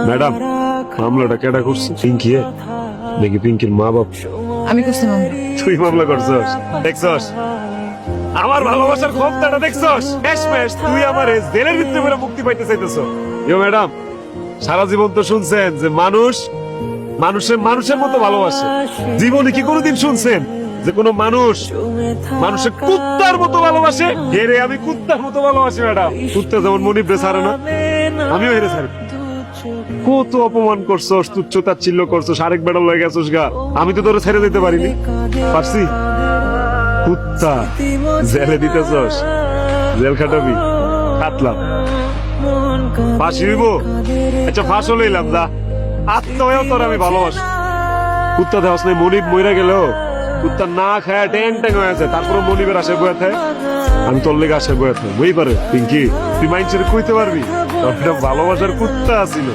Madam, মামলাটা কেডা করছে? পিঙ্কি নাকি পিঙ্কির মা বাপ? আমি করছি মামলা। তুই মামলা করছস? দেখছস আমার ভালোবাসার ক্ষমতাটা? দেখছস শেষমেশ তুই আমার জেলের ভিতরে করে মুক্তি পাইতে চাইতেছ। ইয়ো ম্যাডাম, সারা জীবন তো শুনছেন যে মানুষ মানুষের মতো ভালোবাসে। জীবনে কি কোনোদিন শুনছেন যে কোনো মানুষ মানুষের কুত্তার মতো ভালোবাসে? হেরে আমি কুত্তার মতো ভালোবাসি ম্যাডাম। কুত্তা যেমন মনিবরে ছাড়ে না, আমিও হেরে ছাড়ি। কত অপমান করছস, তুচ্ছ তাচ্ছিল্য করছস, আরেক বেড়া লয়ে গেছস গা। আমি তো তোরে ছেড়ে দিতে পারিনি, পারছি? কুত্তা জেলে দিতেছস, জেল খাটাবি, কাটলাম, ফাঁসি হইব। আচ্ছা ফাঁসও লইলাম, যা আত্মহত্যা তোর আমি ভালোবাসি। কুত্তা দেওয়াস নাই, মনিব মইরা গেলেও কুত্তা না খায় ট্যাং ট্যাং হয়ে আছে, তারপরে মনিবের আশায় বয়ে থাকে। আমি তোর লেগে আশায় বয়ে থাকি, বই পারে পিঙ্কি, তুই মাইন্ড ছেড়ে কইতে পারবি তোর একটা ভালোবাসার কুত্তা আছিল।